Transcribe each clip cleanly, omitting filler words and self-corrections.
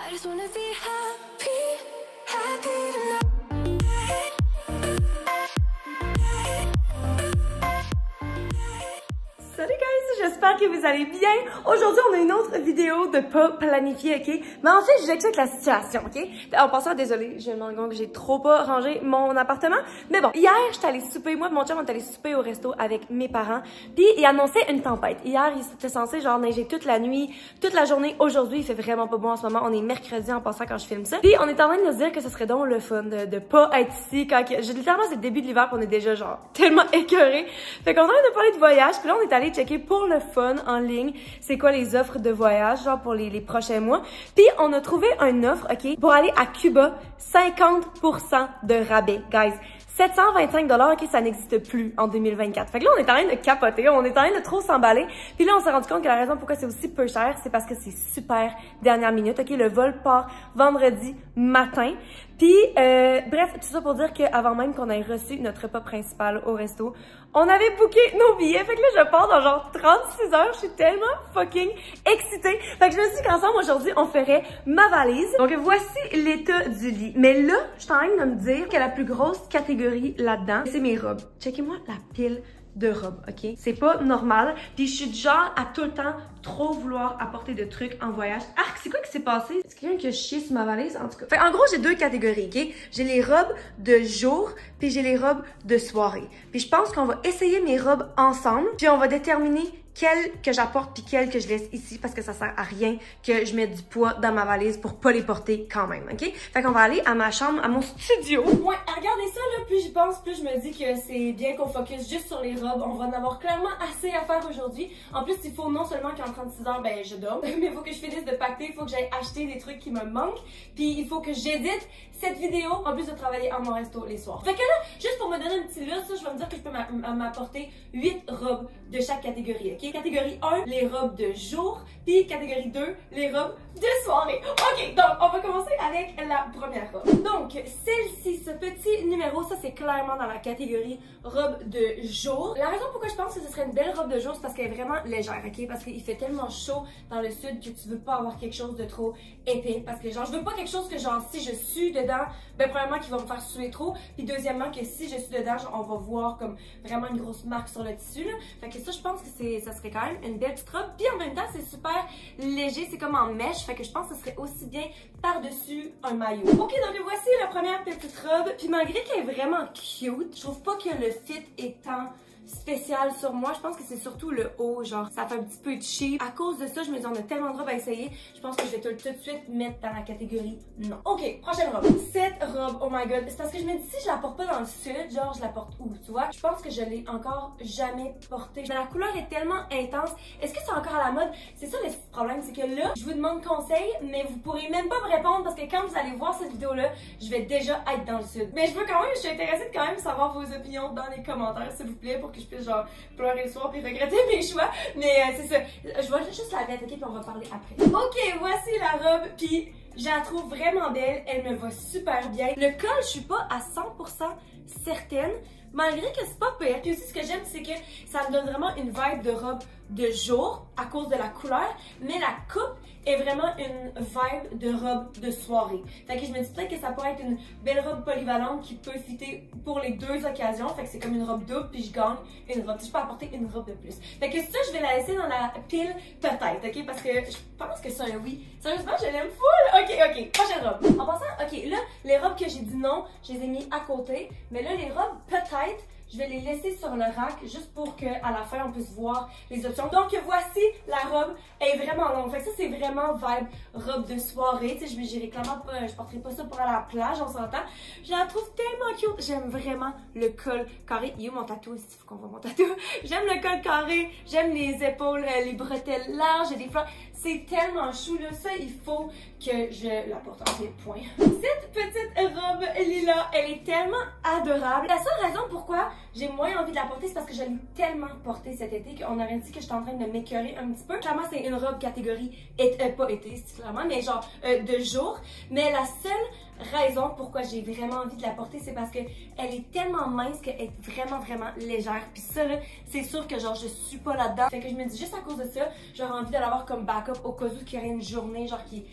I just wanna be happy, happy tonight. Salut guys, j'espère que vous allez bien. Aujourd'hui, on a une autre vidéo de pas planifiée, ok? Mais en fait, je vous explique la situation, ok? En passant, désolée, je me rends compte que j'ai trop pas rangé mon appartement. Mais bon, hier, j'étais allée souper, moi et mon chum, on est allé souper au resto avec mes parents. Puis, il annonçait une tempête. Hier, il était censé genre neiger toute la nuit, toute la journée. Aujourd'hui, il fait vraiment pas bon en ce moment. On est mercredi en passant quand je filme ça. Puis, on est en train de nous dire que ce serait donc le fun de pas être ici quand littéralement, c'est le début de l'hiver, puis on est déjà genre tellement écœurés. Fait qu'on est en train de parler de voyage. Puis là, on est allé checker pour le fun en ligne c'est quoi les offres de voyage genre pour les prochains mois. Puis on a trouvé une offre, ok, pour aller à Cuba, 50% de rabais, guys. 725 $, ok, ça n'existe plus en 2024. Fait que là, on est en train de capoter, on est en train de trop s'emballer. Puis là, on s'est rendu compte que la raison pourquoi c'est aussi peu cher, c'est parce que c'est super dernière minute, ok. Le vol part vendredi matin. Puis, bref, tout ça pour dire qu'avant même qu'on ait reçu notre repas principal au resto, on avait booké nos billets. Fait que là, je pars dans genre 36 heures. Je suis tellement fucking excitée. Fait que je me suis dit qu'ensemble, aujourd'hui, on ferait ma valise. Donc, voici l'état du lit. Mais là, je suis en train de me dire que la plus grosse catégorie là-dedans, c'est mes robes. Checkez-moi la pile de robes, ok? C'est pas normal. Puis je suis du genre à tout le temps trop vouloir apporter de trucs en voyage. Ah, c'est quoi qui s'est passé? Est-ce qu'il y a quelqu'un qui a chié sur ma valise? En tout cas. Fait, en gros, j'ai deux catégories, ok? J'ai les robes de jour, puis j'ai les robes de soirée. Puis je pense qu'on va essayer mes robes ensemble, puis on va déterminer quelles que j'apporte puis quelles que je laisse ici parce que ça sert à rien que je mette du poids dans ma valise pour pas les porter quand même, ok? Fait qu'on va aller à ma chambre, à mon studio. Ouais, regardez ça là, plus j'y pense, plus je me dis que c'est bien qu'on focus juste sur les robes. On va en avoir clairement assez à faire aujourd'hui. En plus, il faut non seulement qu'en 36 heures, ben je dors, mais il faut que je finisse de pacter, il faut que j'aille acheter des trucs qui me manquent, puis il faut que j'édite cette vidéo en plus de travailler à mon resto les soirs. Fait que là, juste pour me donner un petit liste, je vais me dire que je peux m'apporter 8 robes de chaque catégorie, ok? Catégorie 1, les robes de jour, puis catégorie 2, les robes de soirée. Ok, donc on va commencer avec la première robe. Donc, celle-ci, ce petit numéro, ça c'est clairement dans la catégorie robe de jour. La raison pourquoi je pense que ce serait une belle robe de jour, c'est parce qu'elle est vraiment légère, ok? Parce qu'il fait tellement chaud dans le sud que tu veux pas avoir quelque chose de trop épais. Parce que genre, je veux pas quelque chose que genre, si je sue dedans, ben premièrement qui va me faire suer trop, puis deuxièmement que si je suis dedans, genre, on va voir comme vraiment une grosse marque sur le tissu, là. Fait que ça, je pense que ça serait quand même une belle petite robe. Puis en même temps, c'est super léger, c'est comme en mèche, fait que je pense que ce serait aussi bien par-dessus un maillot. Ok, donc voici la première petite robe. Puis malgré qu'elle est vraiment cute, je trouve pas que le fit est tant spécial sur moi. Je pense que c'est surtout le haut, genre ça fait un petit peu cheap. À cause de ça, je me dis on a tellement de robes à essayer, je pense que je vais tout de suite mettre dans la catégorie non. Ok, prochaine robe. Cette robe, oh my god, c'est parce que je me dis si je la porte pas dans le sud, genre je la porte où, tu vois? Je pense que je l'ai encore jamais portée. Mais la couleur est tellement intense. Est-ce que c'est encore à la mode? C'est ça le problème, c'est que là, je vous demande conseil, mais vous pourrez même pas me répondre parce que quand vous allez voir cette vidéo-là, je vais déjà être dans le sud. Mais je veux quand même, je suis intéressée de quand même savoir vos opinions dans les commentaires, s'il vous plaît, pour que je puisse genre pleurer le soir puis regretter mes choix. Mais c'est ça, je vais juste la mettre, ok, puis on va parler après. Ok, voici la robe, puis je la trouve vraiment belle, elle me va super bien. Le col, je suis pas à 100% certaine, malgré que c'est pas pire. Puis aussi, ce que j'aime, c'est que ça me donne vraiment une vibe de robe de jour à cause de la couleur, mais la coupe est vraiment une vibe de robe de soirée. Fait que je me dis peut-être que ça pourrait être une belle robe polyvalente qui peut fitter pour les deux occasions. Fait que c'est comme une robe double, puis je gagne une robe. Je peux apporter une robe de plus. Fait que ça, je vais la laisser dans la pile peut-être, ok? Parce que je pense que c'est un oui. Sérieusement, je l'aime full! Ok, prochaine robe. En passant, ok, là, les robes que j'ai dit non, je les ai mis à côté. Mais là, les robes peut-être, je vais les laisser sur le rack juste pour qu'à la fin on puisse voir les options. Donc voici la robe, elle est vraiment longue. Fait que ça c'est vraiment vibe robe de soirée. Tu sais, j'irai clairement pas, je porterai pas ça pour aller à la plage, on s'entend. Je la trouve tellement cute. J'aime vraiment le col carré. Il y a mon tatou ici, il faut qu'on voit mon tatou. J'aime le col carré, j'aime les épaules, les bretelles larges et des fleurs. C'est tellement chou là, ça il faut que je la porte en point. Cette petite robe lilas, elle est tellement adorable. La seule raison pourquoi j'ai moins envie de la porter, c'est parce que je l'ai tellement portée cet été qu'on aurait dit que j'étais en train de m'écœurer un petit peu. Clairement, c'est une robe catégorie, pas été, c'est clairement, mais genre de jour. Mais la seule raison pourquoi j'ai vraiment envie de la porter, c'est parce que elle est tellement mince qu'elle est vraiment légère. Puis ça là, c'est sûr que genre je suis pas là-dedans. Fait que je me dis juste à cause de ça, j'aurais envie de l'avoir comme backup au cas où qu'il y aurait une journée genre qui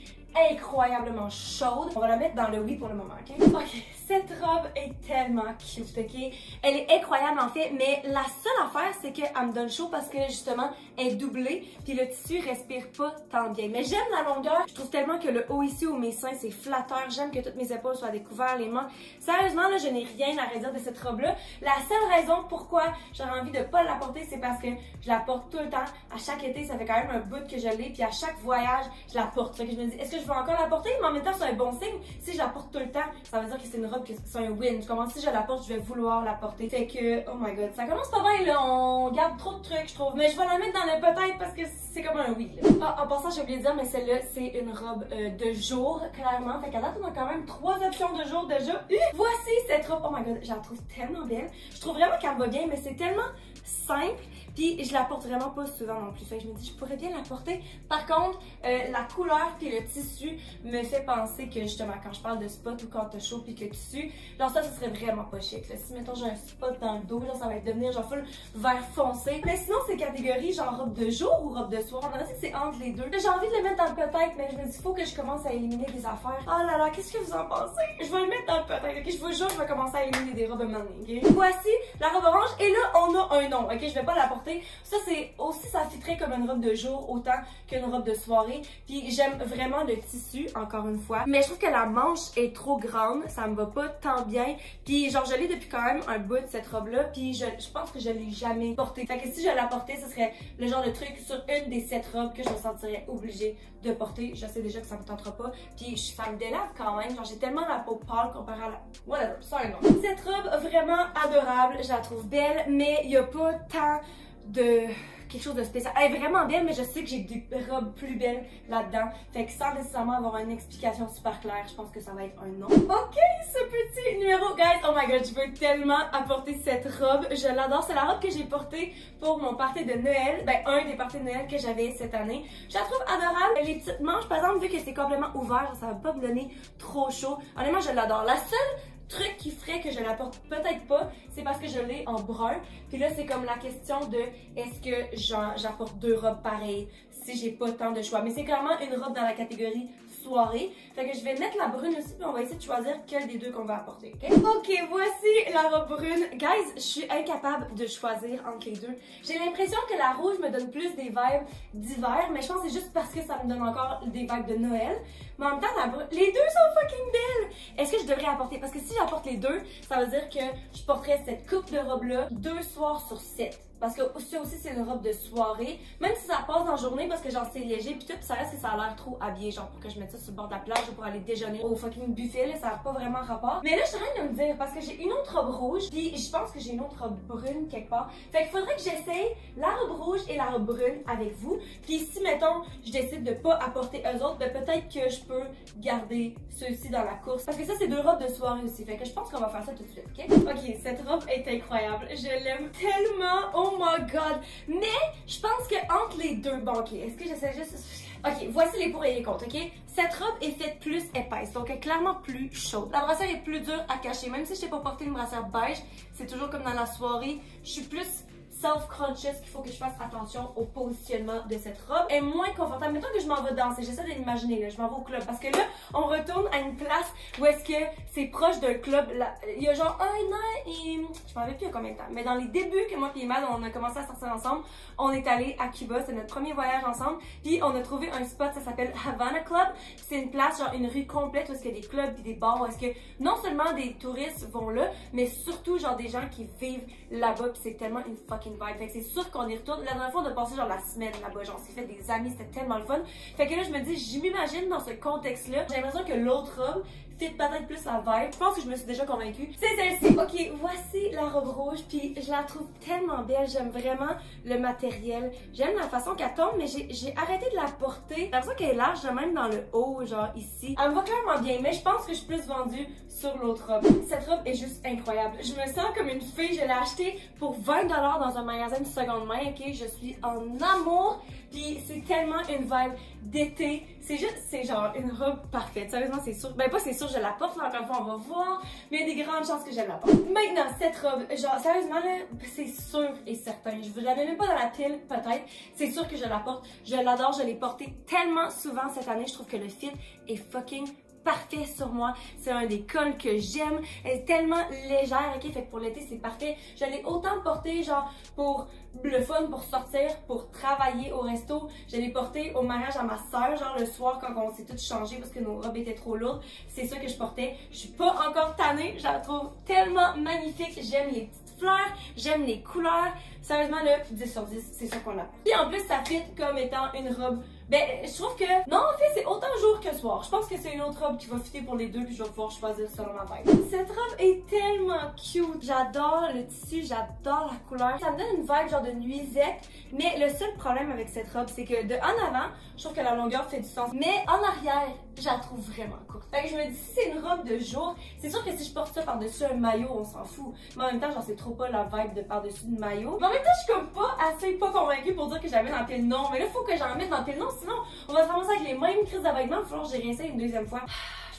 incroyablement chaude. On va la mettre dans le oui pour le moment, ok? Ok, cette robe est tellement cute, ok? Elle est incroyable en fait, mais la seule affaire, c'est qu'elle me donne chaud parce que justement, elle est doublée, puis le tissu respire pas tant bien. Mais j'aime la longueur, je trouve tellement que le haut ici, où mes seins, c'est flatteur. J'aime que toutes mes épaules soient découvertes, les mains. Sérieusement, là, je n'ai rien à redire de cette robe-là. La seule raison pourquoi j'aurais envie de pas la porter, c'est parce que je la porte tout le temps. À chaque été, ça fait quand même un bout que je l'ai, puis à chaque voyage, je la porte. Fait que je me dis, est-ce que je veux encore la porter? Mais en même temps, c'est un bon signe. Si je la porte tout le temps, ça veut dire que c'est une robe, que c'est un win. Je commence, si je la porte, je vais vouloir la porter. Fait que, oh my god, ça commence pas bien, là. On garde trop de trucs, je trouve. Mais je vais la mettre dans le peut-être parce que c'est comme un oui, là. Ah, en passant, j'ai oublié de dire, mais celle-là, c'est une robe de jour, clairement. Fait qu'à date, on a quand même 3 options de jour déjà. Voici cette robe. Oh my god, je la trouve tellement belle. Je trouve vraiment qu'elle va bien, mais c'est tellement simple. Puis je la porte vraiment pas souvent non plus. Fait que je me dis, je pourrais bien la porter. Par contre, la couleur puis le tissu me fait penser que justement, quand je parle de spot ou quand t'as chaud puis que tissu, genre ça, ce serait vraiment pas chic. Là. Si mettons j'ai un spot dans le dos, là, ça va devenir genre full vert foncé. Mais sinon, c'est catégorie genre robe de jour ou robe de soir. On a dit que c'est entre les deux. J'ai envie de le mettre dans le peut-être, mais je me dis, faut que je commence à éliminer des affaires. Oh là là, qu'est-ce que vous en pensez? Je vais le mettre dans le peut-être. Ok, je vous jure, je vais commencer à éliminer des robes à maintenant. Okay? Voici la robe orange. Et là, on a un nom. Ok, je vais pas la porter. Ça, c'est aussi, ça fitterait comme une robe de jour autant qu'une robe de soirée. Puis j'aime vraiment le tissu, encore une fois. Mais je trouve que la manche est trop grande. Ça me va pas tant bien. Puis genre, je l'ai depuis quand même un bout de cette robe-là. Puis je pense que je l'ai jamais portée. Fait que si je la portais, ce serait le genre de truc sur une des 7 robes que je me sentirais obligée de porter. Je sais déjà que ça me tentera pas. Puis ça me délave quand même. Genre, j'ai tellement la peau pâle comparée à la... Whatever, sorry, non. Cette robe, vraiment adorable. Je la trouve belle, mais il y a pas tant de quelque chose de spécial. Elle est vraiment belle, mais je sais que j'ai des robes plus belles là-dedans. Fait que sans nécessairement avoir une explication super claire, je pense que ça va être un non. Ok, ce petit numéro, guys, oh my god, je veux tellement apporter cette robe. Je l'adore. C'est la robe que j'ai portée pour mon party de Noël. Ben, un des parties de Noël que j'avais cette année. Je la trouve adorable. Les petites manches, par exemple, vu que c'est complètement ouvert, ça va pas me donner trop chaud. Honnêtement, je l'adore. La seule truc qui ferait que je la porte peut-être pas, c'est parce que je l'ai en brun. Puis là, c'est comme la question de est-ce que j'apporte 2 robes pareilles si j'ai pas tant de choix. Mais c'est clairement une robe dans la catégorie soirée. Fait que je vais mettre la brune aussi, puis on va essayer de choisir quelle des deux qu'on va apporter, ok? Ok, voici la robe brune. Guys, je suis incapable de choisir entre les deux. J'ai l'impression que la rouge me donne plus des vibes d'hiver, mais je pense que c'est juste parce que ça me donne encore des vibes de Noël. Mais en même temps, la brune, les deux sont fucking belles! Est-ce que je devrais apporter? Parce que si j'apporte les deux, ça veut dire que je porterais cette coupe de robe-là 2 soirs sur 7. Parce que ça aussi, c'est une robe de soirée. Même si ça passe en journée, parce que genre c'est léger, puis tout, ça reste que ça a l'air trop habillé, genre pour que je mette ça sur le bord de la plage ou pour aller déjeuner au fucking buffet, là, ça n'a pas vraiment rapport. Mais là, je suis en train de me dire, parce que j'ai une autre robe rouge, puis je pense que j'ai une autre robe brune quelque part. Fait qu'il faudrait que j'essaye la robe rouge et la robe brune avec vous. Puis si, mettons, je décide de pas apporter eux autres, ben peut-être que je peux garder ceux-ci dans la course. Parce que ça, c'est 2 robes de soirée aussi. Fait que je pense qu'on va faire ça tout de suite, ok? Ok, cette robe est incroyable. Je l'aime tellement. Oh my god! Mais je pense que entre les deux, bon ok, est-ce que j'essaie juste... Ok, voici les pour et les contre, ok? Cette robe est faite plus épaisse, donc elle est clairement plus chaude. La brassière est plus dure à cacher, même si je n'ai pas porté une brassière beige, c'est toujours comme dans la soirée. Je suis plus self-conscious qu'il faut que je fasse attention au positionnement de cette robe. Elle est moins confortable. Mettons que je m'en vais danser, j'essaie de l'imaginer, là, je m'en vais au club. Parce que là, on retourne à une place où est-ce que c'est proche d'un club. Là, il y a genre 1 an et... je m'en rappelle plus il y a combien de temps. Mais dans les débuts que moi et Mad, on a commencé à sortir ensemble, on est allé à Cuba, c'est notre premier voyage ensemble. Puis on a trouvé un spot, ça s'appelle Havana Club. C'est une place, genre une rue complète où est-ce qu'il y a des clubs et des bars, où est-ce que non seulement des touristes vont là, mais surtout genre des gens qui vivent là-bas. Puis c'est tellement une fucking vibe. Fait que c'est sûr qu'on y retourne. La dernière fois, on a passé genre la semaine là-bas. Genre, on s'est fait des amis, c'était tellement le fun. Fait que là, je me dis, je m'imagine dans ce contexte-là. J'ai l'impression que l'autre robe fit peut-être plus la vibe. Je pense que je me suis déjà convaincue. C'est celle-ci. Ok, voici la robe rouge. Puis je la trouve tellement belle. J'aime vraiment le matériel. J'aime la façon qu'elle tombe, mais j'ai arrêté de la porter. J'ai l'impression qu'elle est large, même dans le haut, genre ici. Elle me va clairement bien, mais je pense que je suis plus vendue sur l'autre robe. Cette robe est juste incroyable. Je me sens comme une fille. Je l'ai achetée pour 20$ dans un un magasin de seconde main, ok? Je suis en amour, puis c'est tellement une vibe d'été. C'est genre une robe parfaite. Sérieusement, c'est sûr. Ben, pas c'est sûr, je la porte, là, encore une fois, on va voir, mais il y a des grandes chances que je la porte. Maintenant, cette robe, genre, sérieusement, là, c'est sûr et certain. Je vous la mets même pas dans la pile, peut-être. C'est sûr que je la porte. Je l'adore, je l'ai portée tellement souvent cette année. Je trouve que le fit est fucking parfait sur moi. C'est un des cols que j'aime. Elle est tellement légère, ok? Fait que pour l'été, c'est parfait. Je l'ai autant portée, genre, pour le fun, pour sortir, pour travailler au resto. Je l'ai portée au mariage à ma soeur, genre, le soir, quand on s'est toutes changées parce que nos robes étaient trop lourdes. C'est ça que je portais. Je suis pas encore tannée. Je la trouve tellement magnifique. J'aime les petites fleurs. J'aime les couleurs. Sérieusement, là, 10 sur 10, c'est ça qu'on a. Puis en plus, ça fit comme étant une robe. Ben, je trouve que, non, en fait, c'est autant jour que soir. Je pense que c'est une autre robe qui va fitter pour les deux, puis je vais pouvoir choisir selon ma vibe. Cette robe est tellement cute. J'adore le tissu, j'adore la couleur. Ça me donne une vibe genre de nuisette, mais le seul problème avec cette robe, c'est que de en avant, je trouve que la longueur fait du sens, mais en arrière, je la trouve vraiment courte. Fait que je me dis, si c'est une robe de jour, c'est sûr que si je porte ça par-dessus un maillot, on s'en fout. Mais en même temps, j'en sais trop pas la vibe de par-dessus de maillot. Mais en même temps, je suis comme pas assez pas convaincue pour dire que j'avais dans le pile non. Mais là, faut que j'en mette dans le pile non, sinon on va se ramasser avec les mêmes crises de vêtements. Il va falloir que j'y réessaye une deuxième fois.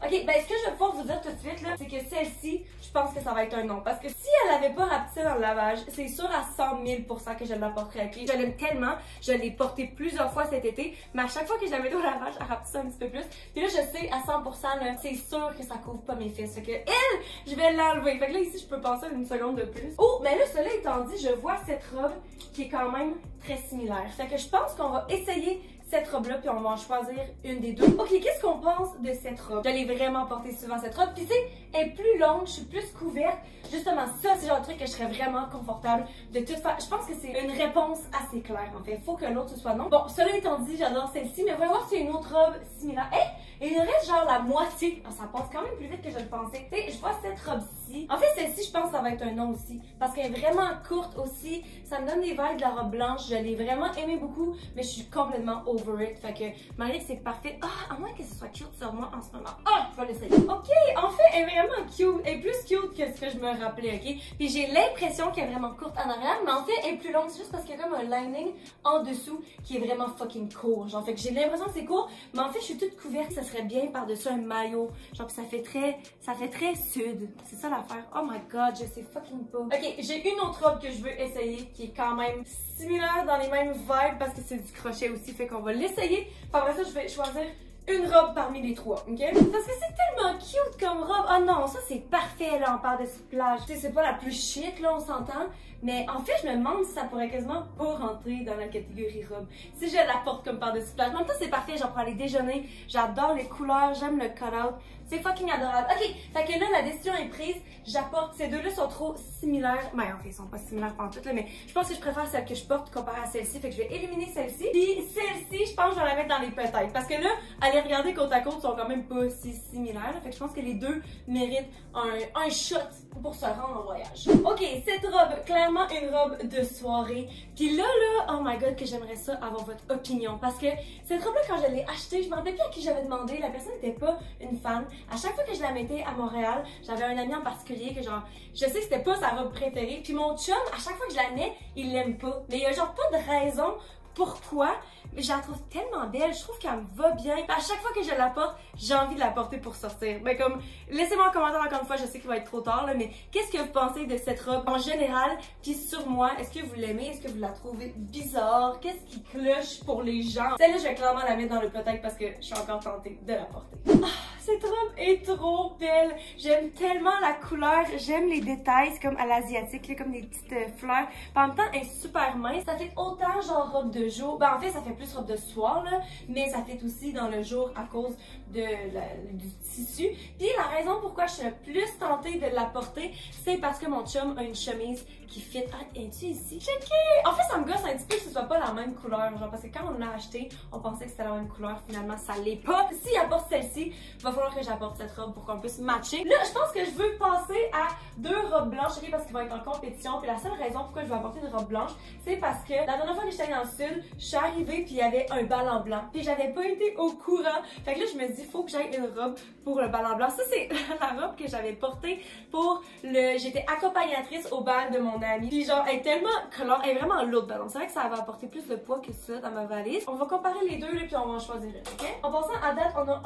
Ok, ben ce que je vais pouvoir vous dire tout de suite là, c'est que celle-ci, je pense que ça va être un non. Parce que si elle avait pas rapetissé dans le lavage, c'est sûr à 100 000% que je la porterais. Okay? Je l'aime tellement, je l'ai portée plusieurs fois cet été, mais à chaque fois que je la mettais au lavage, elle rapetissait un petit peu plus. Puis là, je sais à 100% là, c'est sûr que ça couvre pas mes fesses. Fait que elle, je vais l'enlever. Fait que là, ici, je peux penser une seconde de plus. Oh, mais là, cela étant dit, je vois cette robe qui est quand même très similaire. Fait que je pense qu'on va essayer cette robe-là, puis on va en choisir une des deux. Ok, qu'est-ce qu'on pense de cette robe? Je l'ai vraiment portée souvent, cette robe. Puis tu sais, elle est plus longue, je suis plus couverte. Justement, ça, c'est le genre de truc que je serais vraiment confortable de toute façon. Je pense que c'est une réponse assez claire, en fait. Faut que l'autre ce soit non. Bon, cela étant dit, j'adore celle-ci, mais voyons voir si y a une autre robe similaire. Hey! Et il reste genre la moitié. Ah, ça passe quand même plus vite que je le pensais. Tu sais, je vois cette robe-ci. En fait, celle-ci, je pense que ça va être un non aussi. Parce qu'elle est vraiment courte aussi. Ça me donne des vibes de la robe blanche. Je l'ai vraiment aimé beaucoup, mais je suis complètement over it. Fait que, Marie, c'est parfait. Ah, à moins que ce soit cute sur moi en ce moment. Ah, je vais l'essayer. Ok, en fait, elle est vraiment cute. Elle est plus cute que ce que je me rappelais, ok? Puis j'ai l'impression qu'elle est vraiment courte en arrière, mais en fait, elle est plus longue. C'est juste parce qu'il y a comme un lining en dessous qui est vraiment fucking court. Genre, fait que j'ai l'impression que c'est court, mais en fait, je suis toute couverte. Ça serait bien par-dessus un maillot. Genre, ça fait très sud. C'est ça l'affaire. Oh my god, je sais fucking pas. Ok, j'ai une autre robe que je veux essayer qui est quand même similaire dans les mêmes vibes parce que c'est du crochet aussi. Fait qu'on va l'essayer. Après ça, je vais choisir une robe parmi les trois, ok? Parce que c'est tellement cute comme robe. Oh non, ça c'est parfait là, on parle de cette plage. Tu sais, c'est pas la plus chic là, on s'entend. Mais en fait, je me demande si ça pourrait quasiment pas rentrer dans la catégorie robe. Si je la porte comme par-dessus plage. En même temps, c'est parfait, j'en prends aller déjeuner. J'adore les couleurs, j'aime le cut-out. C'est fucking adorable. Ok, fait que là, la décision est prise. J'apporte, ces deux-là sont trop similaires. Ben, en fait, ils sont pas similaires pantoute, là, mais je pense que je préfère celle que je porte comparée à celle-ci. Fait que je vais éliminer celle-ci. Puis celle-ci, je pense que je vais la mettre dans les peut-être. Parce que là, à les regarder côte à côte, sont quand même pas si similaires. Fait que je pense que les deux méritent un shot pour se rendre en voyage. Ok, cette robe, clairement une robe de soirée. Puis là, oh my god, que j'aimerais ça avoir votre opinion. Parce que cette robe-là, quand je l'ai achetée, je me rappelle plus à qui j'avais demandé. La personne n'était pas une fan. À chaque fois que je la mettais à Montréal, j'avais un ami en particulier que genre, je sais que c'était pas sa robe préférée. Puis mon chum, à chaque fois que je la mets, il l'aime pas. Mais il y a genre pas de raison pourquoi, mais je la trouve tellement belle, je trouve qu'elle me va bien. À chaque fois que je la porte, j'ai envie de la porter pour sortir. Mais comme, laissez-moi un commentaire encore une fois, je sais qu'il va être trop tard là, mais qu'est-ce que vous pensez de cette robe en général, puis sur moi, est-ce que vous l'aimez, est-ce que vous la trouvez bizarre, qu'est-ce qui cloche pour les gens? Celle-là, je vais clairement la mettre dans le peut-être parce que je suis encore tentée de la porter. Ah, cette robe est trop belle, j'aime tellement la couleur, j'aime les détails, c'est comme à l'asiatique, comme des petites fleurs. En même temps, elle est super mince, ça fait autant genre robe de jour, ben en fait ça fait plus robe de soir là, mais ça fait aussi dans le jour à cause du tissu. Puis la raison pourquoi je suis plus tentée de la porter, c'est parce que mon chum a une chemise qui fit. Ah, es-tu ici? Checker! En fait, ça me gosse un petit peu que ce soit pas la même couleur, genre parce que quand on l'a acheté, on pensait que c'était la même couleur, finalement ça l'est pas. Si apporte celle-ci, il va falloir que j'apporte cette robe pour qu'on puisse matcher. Là, je pense que je veux passer à deux robes blanches, ok, parce qu'ils vont être en compétition. Puis la seule raison pourquoi je veux apporter une robe blanche, c'est parce que la dernière fois que j'étais allée dans le sud, sud, je suis arrivée puis il y avait un bal en blanc. Puis j'avais pas été au courant. Fait que là, je me dis, faut que j'aille une robe pour le bal en blanc. Ça, c'est la robe que j'avais portée pour le... J'étais accompagnatrice au bal de mon amie. Puis genre, elle est tellement colore, elle est vraiment lourde, ballon. C'est vrai que ça avait apporté plus de poids que ça dans ma valise. On va comparer les deux, là, puis on va en choisir une, ok? En passant, à date, on a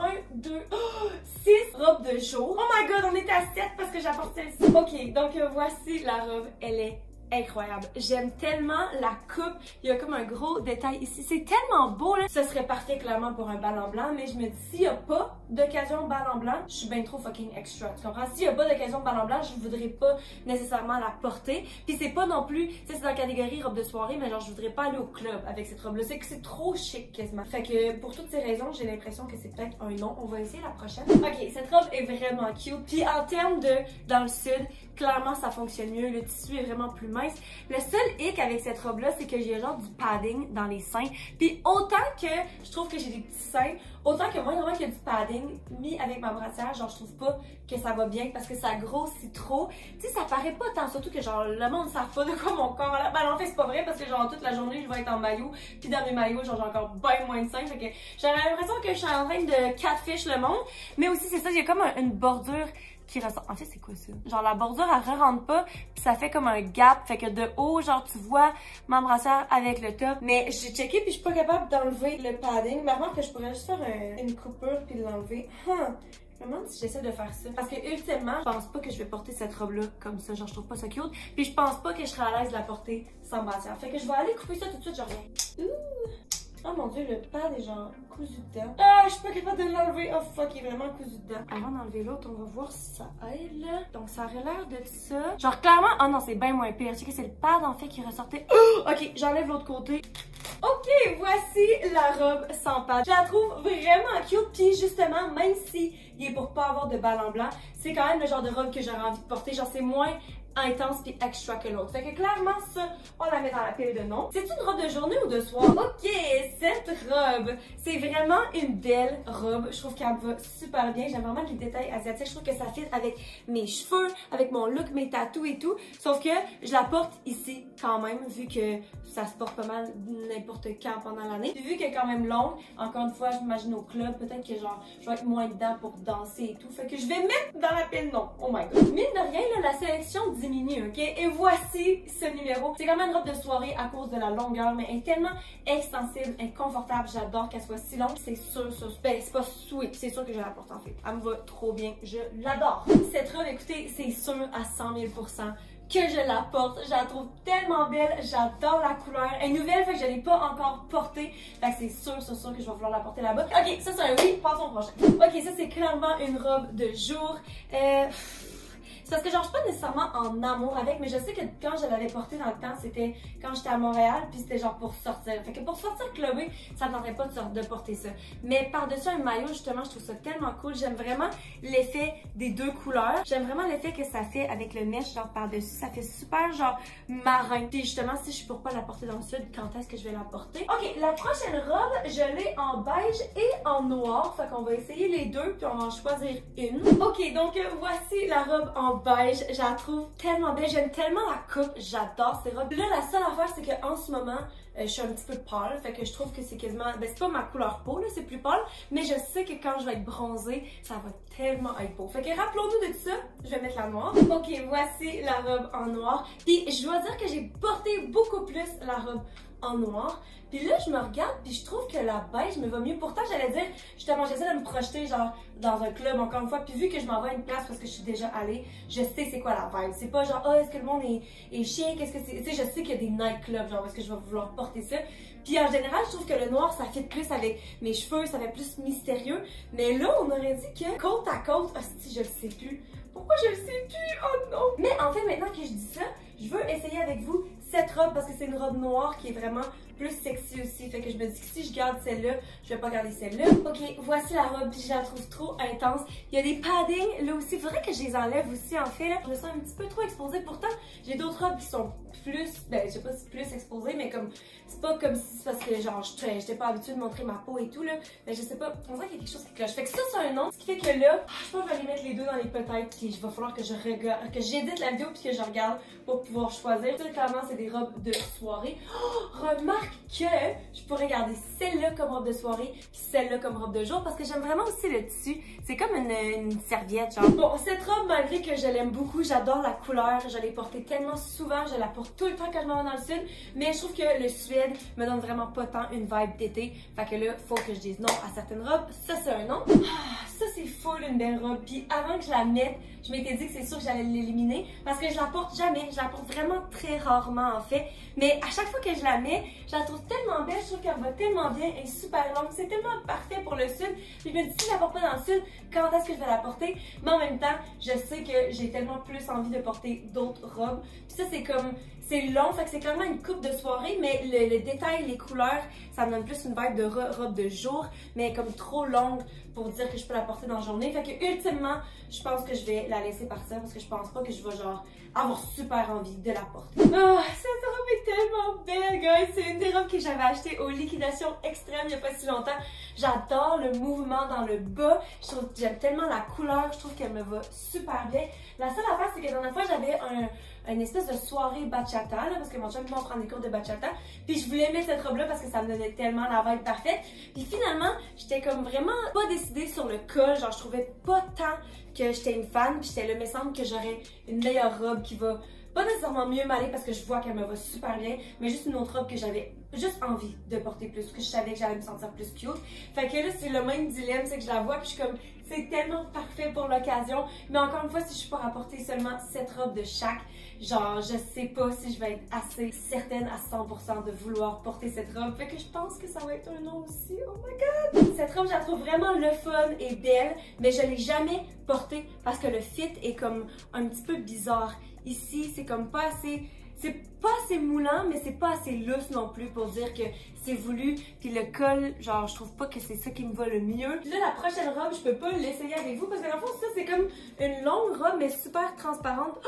6 robes de jour. Oh my god, on était à 7 parce que j'apportais celle-ci. Ok, donc voici la robe. Elle est incroyable. J'aime tellement la coupe. Il y a comme un gros détail ici. C'est tellement beau, là. Ce serait parfait, clairement, pour un bal en blanc, mais je me dis, s'il n'y a pas d'occasion bal en blanc, je suis bien trop fucking extra. Tu comprends? S'il n'y a pas d'occasion bal en blanc, je voudrais pas nécessairement la porter. Puis c'est pas non plus, tu sais, c'est dans la catégorie robe de soirée, mais genre, je voudrais pas aller au club avec cette robe-là. C'est que c'est trop chic, quasiment. Fait que, pour toutes ces raisons, j'ai l'impression que c'est peut-être un non. On va essayer la prochaine. Ok, cette robe est vraiment cute. Puis en termes de, dans le sud, clairement, ça fonctionne mieux. Le tissu est vraiment plus mince. Le seul hic avec cette robe-là, c'est que j'ai genre du padding dans les seins. Puis autant que je trouve que j'ai des petits seins, autant que moi, vraiment qu'il y a du padding mis avec ma brassière, genre je trouve pas que ça va bien parce que ça grossit trop. Tu sais, ça paraît pas tant, surtout que genre le monde ne savent pas de quoi mon corps a l'air. Ben en fait, c'est pas vrai parce que genre toute la journée, je vais être en maillot. Puis dans mes maillots, genre j'ai encore bien moins de seins. Fait que j'aurais l'impression que je suis en train de catfish le monde. Mais aussi, c'est ça, il y a comme une bordure qui ressort. En fait, c'est quoi ça? Genre, la bordure, elle re-rentre pas, puis ça fait comme un gap. Fait que de haut, genre, tu vois ma brassière avec le top. Mais j'ai checké, puis je suis pas capable d'enlever le padding. Mais avant que je pourrais juste faire une coupure, puis l'enlever. Je me demande si j'essaie de faire ça. Parce que, ultimement, je pense pas que je vais porter cette robe-là comme ça. Genre, je trouve pas ça cute. Puis je pense pas que je serais à l'aise de la porter sans brassière. Fait que je vais aller couper ça tout de suite, je reviens. Oh mon dieu, le pad est genre cousu dedans. Ah, je suis pas capable de l'enlever. Oh fuck, il est vraiment cousu dedans. Avant d'enlever l'autre, on va voir si ça aide là. Donc ça aurait l'air de ça. Genre clairement, oh non, c'est bien moins pire. Tu sais que c'est le pad en fait qui ressortait. Ok, j'enlève l'autre côté. Ok, voici la robe sans pad. Je la trouve vraiment cute. Puis justement, même si il est pour pas avoir de ballon blanc, c'est quand même le genre de robe que j'aurais envie de porter. Genre c'est moins intense puis extra que l'autre. Fait que clairement ça, on la met dans la pile de non. C'est une robe de journée ou de soir? Ok, cette robe, c'est vraiment une belle robe. Je trouve qu'elle va super bien. J'aime vraiment les détails asiatiques. Je trouve que ça fit avec mes cheveux, avec mon look, mes tatous et tout. Sauf que je la porte ici quand même, vu que ça se porte pas mal n'importe quand pendant l'année. Puis vu qu'elle est quand même longue, encore une fois, je m'imagine au club, peut-être que genre, je vais être moins dedans pour danser et tout. Fait que je vais mettre dans la pile non. Oh my god. Mine de rien, là, la sélection diminue, ok? Et voici ce numéro. C'est quand même une robe de soirée à cause de la longueur, mais elle est tellement extensible, inconfortable. J'adore qu'elle soit si longue. C'est sûr, ben, c'est pas sweet. C'est sûr que je la porte en fait. Elle me va trop bien. Je l'adore. Cette robe, écoutez, c'est sûr à 100 000 % que je la porte. Je la trouve tellement belle. J'adore la couleur. Elle est nouvelle, fait que je l'ai pas encore portée. Fait que c'est sûr que je vais vouloir la porter là-bas. Ok, ça c'est un oui. Passons au prochain. Ok, ça c'est clairement une robe de jour. C'est parce que genre je suis pas nécessairement en amour avec, mais je sais que quand je l'avais portée dans le temps, c'était quand j'étais à Montréal, puis c'était genre pour sortir. Fait que pour sortir clubber, ça ne tenterait pas de porter ça. Mais par-dessus un maillot, justement, je trouve ça tellement cool. J'aime vraiment l'effet des deux couleurs. J'aime vraiment l'effet que ça fait avec le mesh, genre par-dessus. Ça fait super genre marin. Puis justement, si je suis pour pas la porter dans le sud, quand est-ce que je vais la porter? Ok, la prochaine robe, je l'ai en beige et en noir. Fait qu'on va essayer les deux, puis on va en choisir une. Ok, donc voici la robe en beige, je la trouve tellement belle, j'aime tellement la coupe, j'adore ces robes. Là, la seule affaire, c'est qu'en ce moment, je suis un petit peu pâle, fait que je trouve que c'est quasiment, ben c'est pas ma couleur peau, là, c'est plus pâle, mais je sais que quand je vais être bronzée, ça va tellement être beau. Fait que rappelons-nous de ça, je vais mettre la noire. Ok, voici la robe en noir. Puis je dois dire que j'ai porté beaucoup plus la robe en noir. Puis là, je me regarde, puis je trouve que la beige me va mieux. Pourtant, j'allais dire, justement, j'essaie de me projeter, genre, dans un club, encore une fois. Puis vu que je m'en vais à une place parce que je suis déjà allée, je sais c'est quoi la vibe. C'est pas genre, oh, est-ce que le monde est chien? Qu'est-ce que c'est? Tu sais, je sais qu'il y a des nightclubs, genre, est-ce que je vais vouloir porter ça? Puis en général, je trouve que le noir, ça fit plus avec mes cheveux, ça fait plus mystérieux. Mais là, on aurait dit que côte à côte, si je le sais plus. Pourquoi je le sais plus? Oh non! Mais en fait, maintenant que je dis ça, je veux essayer avec vous cette robe parce que c'est une robe noire qui est vraiment plus sexy aussi. Fait que je me dis que si je garde celle-là, je vais pas garder celle-là. Ok, voici la robe, je la trouve trop intense. Il y a des paddings là aussi. Il faudrait que je les enlève aussi en fait. Là. Je me sens un petit peu trop exposée. Pourtant, j'ai d'autres robes qui sont plus, ben je sais pas si plus exposées, mais comme, c'est pas comme si c'est parce que genre j'étais pas habituée de montrer ma peau et tout là. Mais je sais pas, on dirait qu'il y a quelque chose qui cloche. Fait que ça c'est un nom. Ce qui fait que là, je pense que je vais aller mettre les deux dans les peut-être. Puis il va falloir que je regarde, que j'édite la vidéo puis que je regarde pour pouvoir choisir. Tout clairement, c'est des robes de soirée. Oh, remarque remarque que je pourrais garder celle-là comme robe de soirée puis celle-là comme robe de jour parce que j'aime vraiment aussi le tissu. C'est comme une serviette, genre. Bon, cette robe, malgré que je l'aime beaucoup, j'adore la couleur. Je l'ai portée tellement souvent, je la porte tout le temps quand je m'en vais dans le sud. Mais je trouve que le suède me donne vraiment pas tant une vibe d'été. Fait que là, faut que je dise non à certaines robes. Ça, c'est un non. Ça, c'est full une belle robe. Puis avant que je la mette, je m'étais dit que c'est sûr que j'allais l'éliminer parce que je la porte jamais. Je la porte vraiment très rarement en fait. Mais à chaque fois que je la mets, je la trouve tellement belle. Je trouve qu'elle va tellement bien. Elle est super longue. C'est tellement parfait pour le sud. Puis je me dis, si je la porte pas dans le sud, quand est-ce que je vais la porter? Mais en même temps, je sais que j'ai tellement plus envie de porter d'autres robes. Puis ça, c'est comme... C'est long, fait que c'est clairement une coupe de soirée, mais le détail, les couleurs, ça me donne plus une vibe de robe de jour, mais comme trop longue pour dire que je peux la porter dans la journée. Fait que ultimement, je pense que je vais la laisser partir parce que je pense pas que je vais genre avoir super envie de la porter. Oh, cette robe est tellement belle, guys! C'est une des robes que j'avais achetées aux liquidations extrêmes il y a pas si longtemps. J'adore le mouvement dans le bas. J'aime tellement la couleur, je trouve qu'elle me va super bien. La seule affaire, c'est que la dernière fois, j'avais une espèce de soirée bachata, là, parce que mon chum va prendre des cours de bachata. Puis je voulais mettre cette robe-là parce que ça me donnait tellement la vibe parfaite. Puis finalement, j'étais comme vraiment pas décidée sur le col. Genre, je trouvais pas tant que j'étais une fan. Puis j'étais là, il me semble que j'aurais une meilleure robe qui va pas nécessairement mieux m'aller parce que je vois qu'elle me va super bien, mais juste une autre robe que j'avais juste envie de porter plus, parce que je savais que j'allais me sentir plus cute. Fait que là, c'est le même dilemme, c'est que je la vois, puis je suis comme, c'est tellement parfait pour l'occasion. Mais encore une fois, si je pourrais apporter seulement cette robe de chaque, genre, je sais pas si je vais être assez certaine à 100% de vouloir porter cette robe. Fait que je pense que ça va être un non aussi. Oh my god! Cette robe, je la trouve vraiment le fun et belle, mais je l'ai jamais portée parce que le fit est comme un petit peu bizarre. Ici, c'est comme pas assez... C'est pas assez moulant, mais c'est pas assez lousse non plus pour dire que c'est voulu. Puis le col, genre, je trouve pas que c'est ça qui me va le mieux. Puis là, la prochaine robe, je peux pas l'essayer avec vous parce que dans le fond, ça, c'est comme une longue robe, mais super transparente.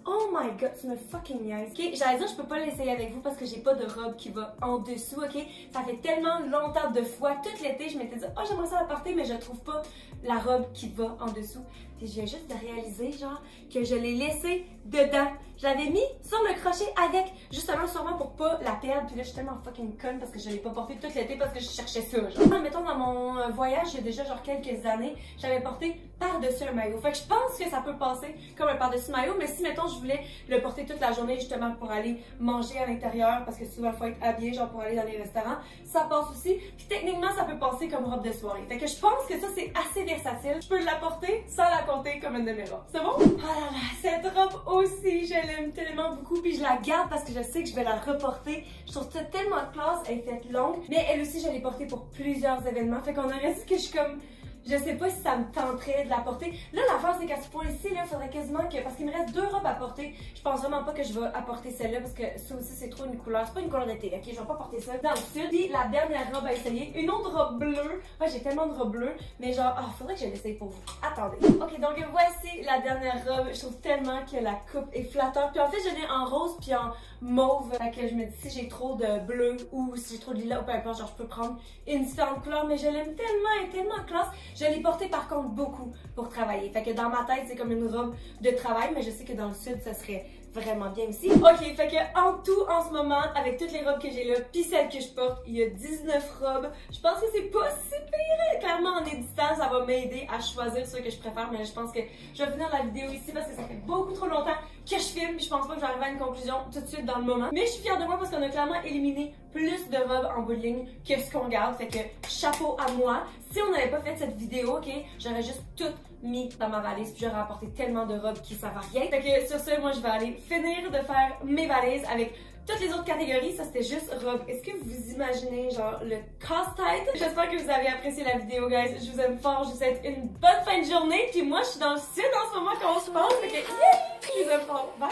Oh my god, tu me fucking niaises. Ok, j'allais dire, je peux pas l'essayer avec vous parce que j'ai pas de robe qui va en dessous, ok? Ça fait tellement longtemps de fois, tout l'été, je m'étais dit, oh, j'aimerais ça la porter, mais je trouve pas la robe qui va en dessous. Puis je viens juste de réaliser, genre, que je l'ai laissée dedans. Je l'avais mis sur le crochet avec, justement, sûrement pour pas la perdre. Puis là, je suis tellement fucking conne parce que je l'ai pas portée tout l'été parce que je cherchais ça, genre. Mettons, dans mon voyage, il y a déjà, genre, quelques années, j'avais porté par-dessus un maillot. Fait que je pense que ça peut passer comme un par-dessus maillot, mais si, mettons, je voulais le porter toute la journée, justement, pour aller manger à l'intérieur, parce que souvent, il faut être habillé, genre, pour aller dans les restaurants, ça passe aussi. Puis techniquement, ça peut passer comme robe de soirée. Fait que je pense que ça, c'est assez versatile. Je peux la porter sans la compter comme une de mes robes. C'est bon? Oh là là, cette robe aussi, je l'aime tellement beaucoup, puis je la garde parce que je sais que je vais la reporter. Je trouve ça tellement classe, elle est faite longue, mais elle aussi, je l'ai portée pour plusieurs événements. Fait qu'on aurait dit que je suis comme... Je sais pas si ça me tenterait de la porter. Là, l'affaire, c'est qu'à ce point-ci, là, il faudrait quasiment que... Parce qu'il me reste 2 robes à porter. Je pense vraiment pas que je vais apporter celle-là parce que ça aussi, c'est trop une couleur. C'est pas une couleur d'été, ok? Je vais pas porter ça dans le sud. Puis la dernière robe à essayer, une autre robe bleue. Moi, j'ai tellement de robes bleues, mais genre, faudrait que je l'essaye pour vous. Attendez. Ok, donc voici la dernière robe. Je trouve tellement que la coupe est flatteur. Puis en fait, je l'ai en rose puis en mauve. Fait que je me dis, si j'ai trop de bleu ou si j'ai trop de lilas ou peu importe, genre, je peux prendre une différente couleur. Mais je l'aime tellement, elle est tellement classe. Je l'ai portée par contre beaucoup pour travailler. Fait que dans ma tête, c'est comme une robe de travail, mais je sais que dans le sud, ça serait vraiment bien aussi. Ok, fait que en tout, en ce moment, avec toutes les robes que j'ai là, puis celles que je porte, il y a 19 robes. Je pense que c'est pas si pire. Clairement, en éditant, ça va m'aider à choisir ceux que je préfère, mais je pense que je vais finir la vidéo ici parce que ça fait beaucoup trop longtemps que je filme, puis je pense pas que j'arrive à une conclusion tout de suite dans le moment. Mais je suis fière de moi parce qu'on a clairement éliminé plus de robes en bout de ligne que ce qu'on garde, fait que chapeau à moi. Si on n'avait pas fait cette vidéo, ok, j'aurais juste tout mis dans ma valise, puis j'aurais apporté tellement de robes qui servent à rien. Fait que sur ce, moi je vais aller finir de faire mes valises avec toutes les autres catégories. Ça c'était juste robe. Est-ce que vous imaginez genre le casse-tête? J'espère que vous avez apprécié la vidéo, guys. Je vous aime fort, je vous souhaite une bonne fin de journée. Puis moi je suis dans le sud en ce moment quand on se parle, fait que je vous aime fort. Bye!